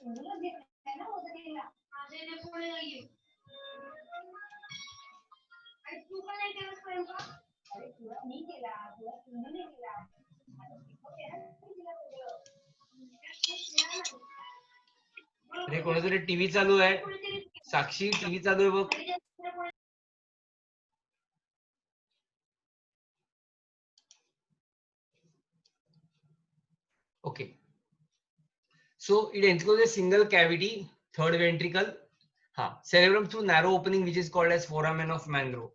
अरे कोणातरी टीव्ही चालू आहे. साक्षी टीव्ही चालू आहे बघ. Okay. So it encloses a single cavity, third ventricle, cerebrum through narrow opening which is called as foramen of Mangrove.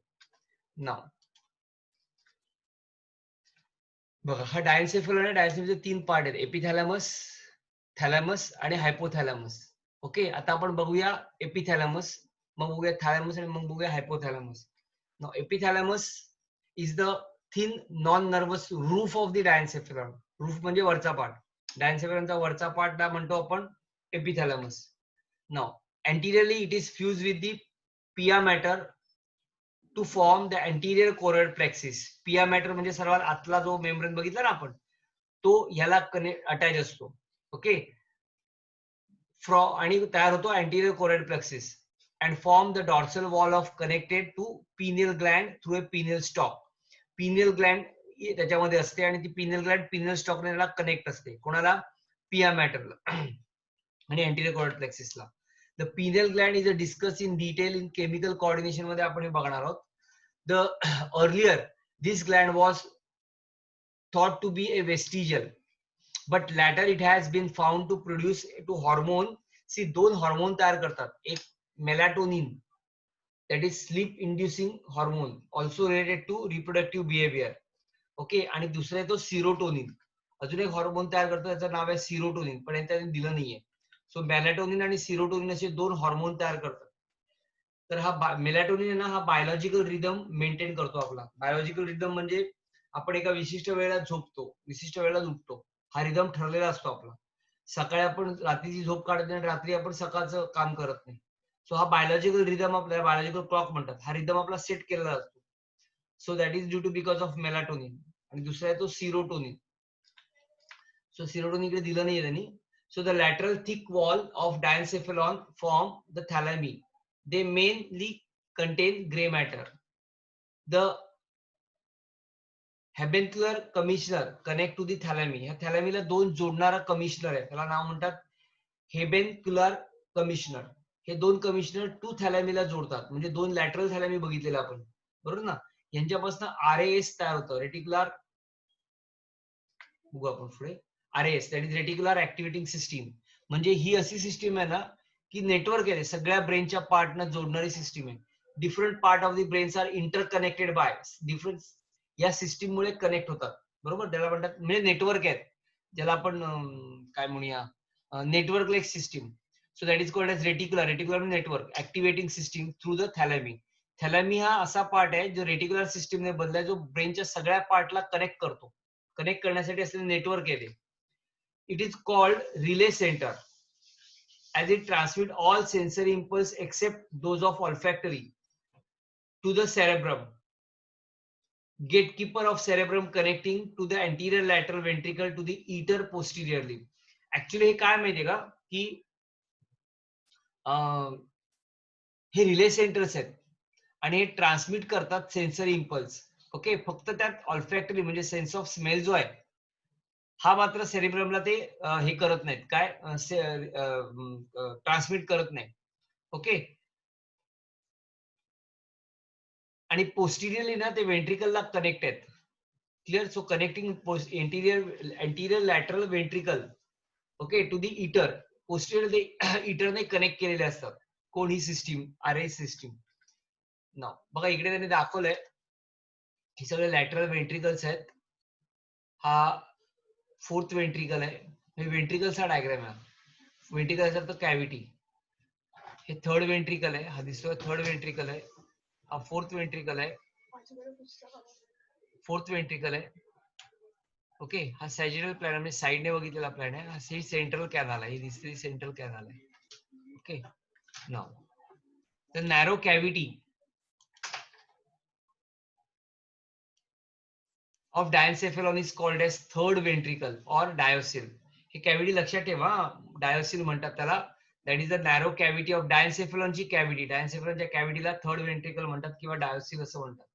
Now, बघा हा डायन्सेफेलॉन आहे. डायन्सेफेलॉनचे 3 पार्ट आहेत, एपिथॅलॅमस, थॅलॅमस आणि हायपोथॅलॅमस. ओके, आता आपण बघूया एपिथॅलॅमस, मग बघूया थॅलॅमस आणि मग बघूया hypothalamus. Now epithalamus is the thin non nervous roof of the diencephalon. Roof म्हणजे वरचा पार्ट. डायन्सेफेलॉनचा वरचा पार्ट म्हणतो आपण epithalamus. Now anteriorly it is fused with the pia mater to form the anterior choroid plexus. पिया matter म्हणजे सर्वात आतला जो मेम्ब्रेन बघितला ना आपण, तो ह्याला अटॅच असतो. ओके, आणि तयार होतो anterior choroid plexus and form the dorsal wall of connected to pineal gland through a pineal stalk. pineal gland त्याच्यामध्ये असते आणि ती pineal gland pineal stalk ने कनेक्ट असते. कोणाला? पिया मॅटरला आणि anterior choroid plexus ला. The pineal gland is discussed in detail in chemical coordination मध्ये आपण हे बघणार आहोत. The earlier this gland was thought to be a vestigial, but later it has been found to produce to hormone. See, दोन hormone तयार करतात. एक melatonin, that is sleep inducing hormone, also related to reproductive behavior. Okay, आणि दुसरा आहे तो serotonin. अजून एक हार्मोन तयार करतो, त्याचं नाव आहे सिरोटोनिन, पण त्यांनी दिलं नाहीये. सो मेलॅटोनिन आणि सिरोटोनिन असे दोन हार्मोन तयार करतात. तर हा मेलॅटोनिन आहे ना, हा बायोलॉजिकल रिदम मेंटेन करतो आपला. बायोलॉजिकल रिदम म्हणजे आपण एका विशिष्ट वेळेला झोपतो, विशिष्ट वेळेला उठतो. हा रिदम ठरलेला असतो आपला. सकाळी आपण रात्रीची झोप काढत नाही, रात्री आपण सकाळचं काम करत नाही. सो हा बायोलॉजिकल रिदम, आपल्याला बायोलॉजिकल क्लॉक म्हणतात. हा रिदम आपला सेट केलेला असतो. So that is due to because of melatonin. आणि दुसरा आहे तो सिरोटोनिन. सो सिरोटोनिन इकडे दिलं नाहीये त्यांनी. So the lateral thick wall of diencephalon form the thalami. They mainly contain gray matter. The habencular commissioner connect to the thalami. ह्या थॅलॅमीला दोन जोडणारा कमिशनर आहे, त्याला नाव म्हणतात हेबेन्क्युलर कमिशनर. हे दोन कमिशनर टू थॅलॅमीला जोडतात. म्हणजे दोन लॅटरल थॅलॅमी बघितलेलं आपण, बरोबर ना. यांच्यापासून आरएएस तयार होतं, रेटिक्युलर, बघू आपण पुढे. RAS that is reticular activating system. म्हणजे ही अशी सिस्टीम आहे ना की नेटवर्क आहे, सगळ्या ब्रेनच्या पार्टना जोडणारी सिस्टीम आहे. Different part of the brains are interconnected by different, या सिस्टीम मुळे कनेक्ट होतात, बरोबर. त्याला म्हणतात म्हणजे नेटवर्क आहेत, ज्याला आपण काय म्हणूया, network like system. So that is called as reticular. Reticular network activating system through the thalami. Thalami हा असा पार्ट आहे जो रेटिक्युलर सिस्टीमने बदलाय, जो ब्रेनच्या सगळ्या पार्टला कनेक्ट करतो. कनेक्ट करण्यासाठी असलेले नेटवर्क आहे ते. It is called relay centre as it transmit all sensory impulse except those of olfactory to the cerebrum. Gatekeeper of cerebrum connecting to the anterior lateral ventricle to the eater posteriorly. Actually हे काय माहितीये का की हे relay centres आहेत आणि हे transmit करतात सेन्सरी इम्पल्स. ओके, फक्त त्यात ऑल्फॅक्टरी म्हणजे सेन्स ऑफ स्मेल जो आहे हा मात्र सेरिब्रमला ते हे करत नाहीत, काय ट्रान्समिट करत नाही. ओके, आणि पोस्टिरियरली ना ते वेंट्रिकलला कनेक्ट आहेत. Clear. So connecting anterior lateral ventricle, okay, to the iter. Posterior ते इटरने कनेक्ट केलेले असतात. कोण ही सिस्टीम? RS system. नाव बघा इकडे त्यांनी दाखवलंय, हे सगळे लॅटरल वेंट्रिकल्स आहेत. हा फोर्थ वेंट्रिकल आहे. हे वेंट्रिकलचा डायग्राम आहे. वेंट्रिकल तर कॅव्हिटी. हे थर्ड वेंट्रिकल आहे, हा दिसतोय थर्ड वेंट्रिकल आहे. हा फोर्थ वेंट्रिकल आहे. फोर्थ वेंट्रिकल आहे. ओके, हा सॅजिटल प्लॅन म्हणजे साइडने बघितलेला प्लॅन आहे. हा सेंट्रल कॅनल आहे, ही दिसते सेंट्रल कॅनल आहे. Okay, now the narrow cavity of diencephalon is called as third ventricle or diocele. हे कॅव्हिटी लक्षात ठेवा, डायोसिल म्हणतात त्याला. That is the narrow cavity of डायन्सेफलॉनची कॅव्हिटी. डायन्सेफलॉनच्या कॅव्हिटीला थर्ड वेंट्रिकल म्हणतात किंवा डायोसिल असं म्हणतात.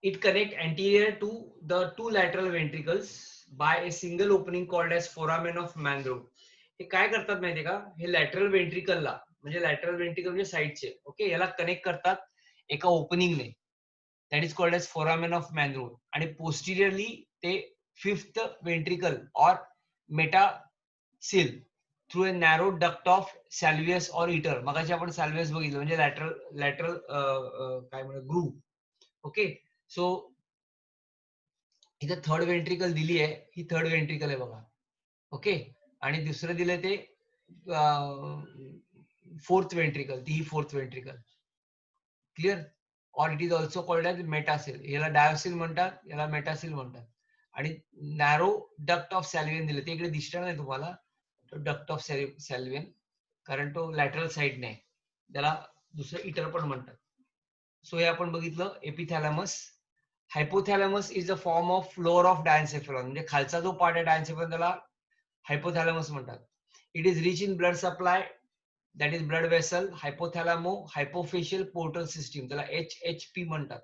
It connect anterior to the two lateral ventricles by a single opening called as foramen of Mangrove. हे काय करतात माहितीये का, हे लॅटरल वेंट्रिकलला, म्हणजे लॅटरल वेंट्रिकल म्हणजे साईडचे, ओके, याला कनेक्ट करतात एका ओपनिंगने, that is called as foramen of Monro. आणि पोस्टिरियरली ते fifth ventricle or metacele through a narrow duct of Sylvius or iter. मगाशी आपण सॅल्वियस बघितलं, म्हणजे लॅटरल लॅटरल काय म्हणतात ग्रूव. ओके, सो इथे थर्ड वेंट्रिकल दिली आहे, ही थर्ड वेंट्रिकल आहे बघा. ओके, आणि दुसरं दिलंय ते फोर्थ वेंट्रिकल, ती fourth ventricle. Clear? Or it is also called as metacele. याला डायोसिल म्हणतात, याला मेटासिल म्हणतात. आणि नॅरो डक्ट ऑफ सॅल्वियन दिलं, ते इकडे दिसणार नाही तुम्हाला, तो डक्ट ऑफ सॅल्वियन, कारण तो लॅटरल साइडने आहे, त्याला दुसरं इटर पण म्हणतात. सो हे आपण बघितलं epithalamus. Hypothalamus is a form of floor of diencephalon, म्हणजे खालचा जो पार्ट आहे डायन्सेफलॉन त्याला हायपोथॅलॅमस म्हणतात. It is rich in blood supply, that is blood vessel. Hypothalamo hypophysial portal system, त्याला HHP म्हणतात.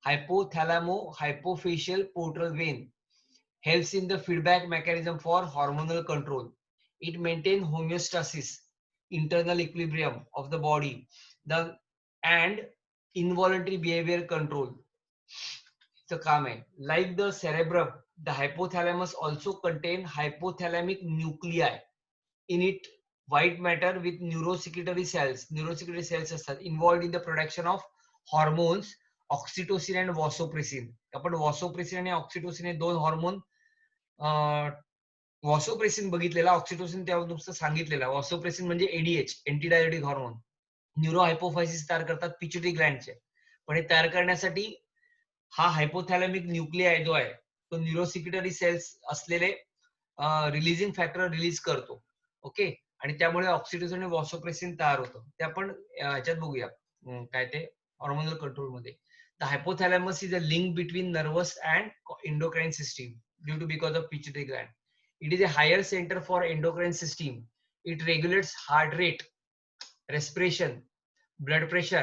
Hypothalamo hypophysial portal vein helps in the feedback mechanism for hormonal control. It maintains homeostasis, internal equilibrium of the body, and involuntary behavior control. चं काम आहे. Like the cerebrum, the hypothalamus also contain hypothalamic nuclei in it, white matter with neurosecretory cells. Neurosecretory cells असतात involved in the production of hormones, oxytocin and vasopressin. आपण vasopressin आणि oxytocin हे दोन hormone, वॉसोप्रेसिन बघितलेला, oxytocin त्यावर नुसतं सांगितलेला. वॉसोप्रेसिन म्हणजे ADH, अँटीडायरेटिक हार्मोन, न्यूरो हायपोफायसिस तयार करतात पिट्युटरी ग्लँडचे. पण हे तयार करण्यासाठी हा हायपोथॅलॅमिक न्यूक्लिआय जो आहे तो न्यूरोसिक्रेटरी सेल्स असलेले रिलीजिंग फॅक्टर रिलीज करतो. ओके, आणि त्यामुळे ऑक्सिटोसिन आणि वॉसोप्रेसिन तयार होतं. ते आपण ह्याच्यात बघूया, काय ते हॉर्मोनल कंट्रोल मध्ये. The hypothalamus is a link between nervous and endocrine system due to because of pituitary gland. It is a higher center for endocrine system. It regulates heart rate, respiration, blood pressure,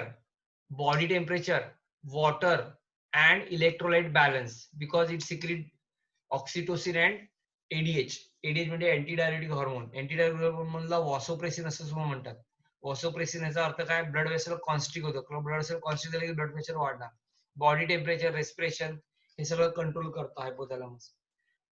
body temperature, water, and electrolyte balance because it secretes oxytocin and ADH. ADH म्हणजे अँटीडायरेटिक hormone. अँटीडायरेटिक हार्मोनला वॉसोप्रेसिन असं सुद्धा म्हणतात. वॉसोप्रेसिन याचा अर्थ काय, blood vessel constrict होतं. Blood vessel constrict झाले की ब्लड प्रेशर वाढणार, बॉडी टेम्परेचर, रेस्पिरेशन हे सगळं कंट्रोल करतो hypothalamus.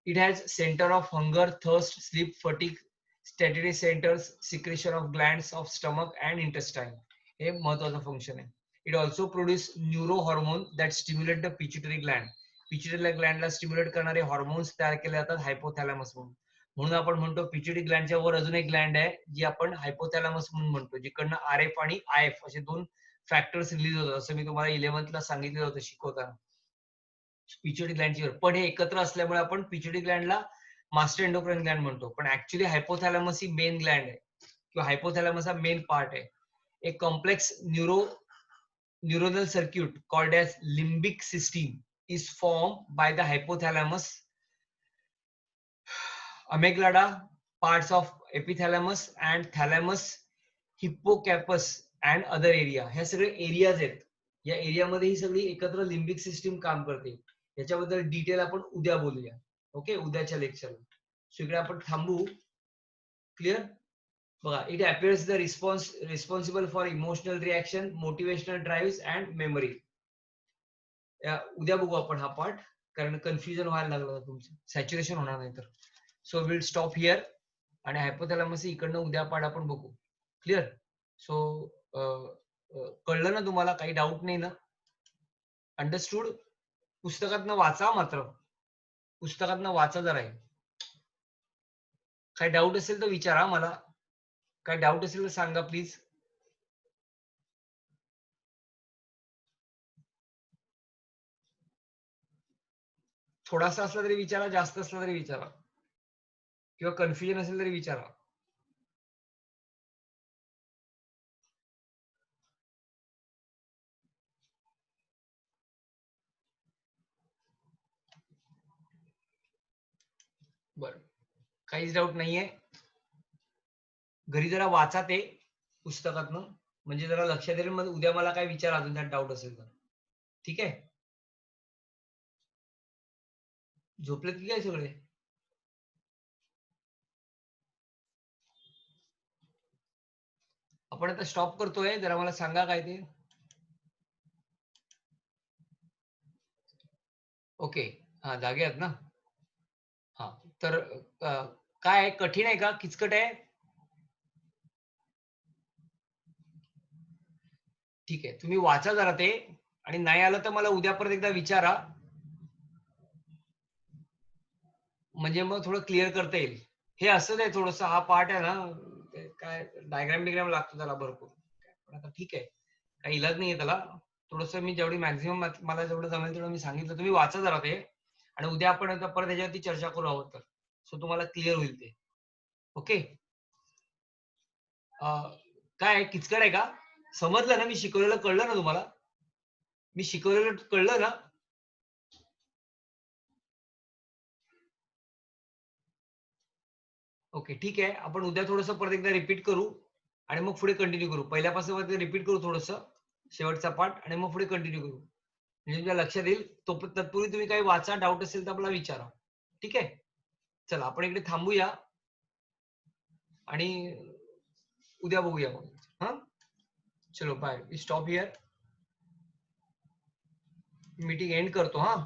It has center of hunger, thirst, sleep, fatigue, statutory centers, secretion of glands of stomach and intestine. हे महत्वाचं फंक्शन आहे. It also produce neurohormone that stimulate the pituitary gland. Pituitary gland ला stimulate करणारे hormones तयार केले जातात hypothalamus म्हणून. म्हणून आपण म्हणतो पिट्युटरी ग्लँडच्या वर अजून एक ग्लँड आहे जी आपण हायपोथॅलॅमस म्हणून म्हणतो, जिकडनं RF आणि IF असे दोन फॅक्टर्स रिलीज होतात, असं मी तुम्हाला 11th ला सांगितलं होतं शिकवताना पिट्युटरी ग्लँडची. पण हे एकत्र असल्यामुळे आपण पिट्युटरी ग्लँडला मास्टर एंडोक्राइन ग्लँड म्हणतो, पण ऍक्च्युली हायपोथॅलॅमस ही मेन ग्लँड आहे किंवा हायपोथॅलॅमस हा मेन पार्ट आहे. एक complex neuronal circuit called as limbic system is formed by the hypothalamus, amygdala, parts of epithalamus and thalamus, hippocampus and other area. ह्या सगळे एरियाज आहेत. या एरियामध्ये ही सगळी एकत्र लिम्बिक सिस्टीम काम करते. याच्याबद्दल डिटेल आपण उद्या बोलूया. ओके, उद्याच्या लेक्चरला. सो इकडे आपण थांबू. क्लिअर? बघा, it appears the responsible for emotional reaction, motivational drive and memory. उद्या बघू आपण हा पार्ट, कारण कन्फ्युजन व्हायला लागलं तुमचं, सॅच्युरेशन होणार नाही तर. So will stop here. आणि हायपोथॅलॅमस इकडनं उद्या पार्ट आपण बघू. क्लिअर? सो कळलं ना तुम्हाला? काही डाऊट नाही ना? अंडरस्टूड? पुस्तकातनं वाचा, मात्र पुस्तकातनं वाचा जरा. काही डाऊट असेल तर विचारा मला. काही डाऊट असेल तर सांगा प्लीज. थोडासा असला तरी विचारा, जास्त असला तरी विचारा, किंवा कन्फ्युजन असेल तरी विचारा. बरं, काहीच डाऊट नाहीये. घरी जरा वाचा ते पुस्तकातनं, म्हणजे जरा लक्षात येईल. मग उद्या मला काय विचार अजून त्यात डाऊट असेल तर. ठीक आहे? झोपलेत की काय सगळे? आपण आता स्टॉप करतोय. जरा मला सांगा काय ते. ओके. हा, जागे आहेत ना? हा, तर काय आहे, कठीण आहे का किचकट आहे? ठीक आहे, तुम्ही वाचा जरा ते, आणि नाही आलं तर मला उद्या परत एकदा विचारा, म्हणजे मग थोडं क्लिअर करता येईल. हे असंच आहे थोडंसं, हा पार्ट आहे ना, ते काय डायग्राम बिग्राम लागतो त्याला भरपूर. पण आता ठीक आहे, काही इलाज नाहीये त्याला. थोडंसं मी जेवढी मॅक्झिमम मला जेवढं जमेल तेवढं मी सांगितलं. तुम्ही वाचा जरा ते, आणि उद्या आपण आता परत त्याच्यावरती चर्चा करू आहोत तर, सो तुम्हाला क्लिअर होईल ते. ओके. काय आहे, किचकट आहे का? समजलं ना, मी शिकवलेलं कळलं ना तुम्हाला? मी शिकवलेलं कळलं ना? ओके, ठीक आहे. आपण उद्या थोडंसं परत एकदा रिपीट करू, आणि मग पुढे कंटिन्यू करू. पहिल्यापासून रिपीट करू थोडंसं, शेवटचा पार्ट, आणि मग पुढे कंटिन्यू करू. म्हणजे तुमच्या लक्षात येईल. तत्पूर्वी तुम्ही काही वाचा, डाऊट असेल तर मला विचारा. ठीक आहे? चला, आपण इकडे थांबूया, आणि उद्या बघूया मग. हां? चलो bye. We stop here. Meeting end करतो हां.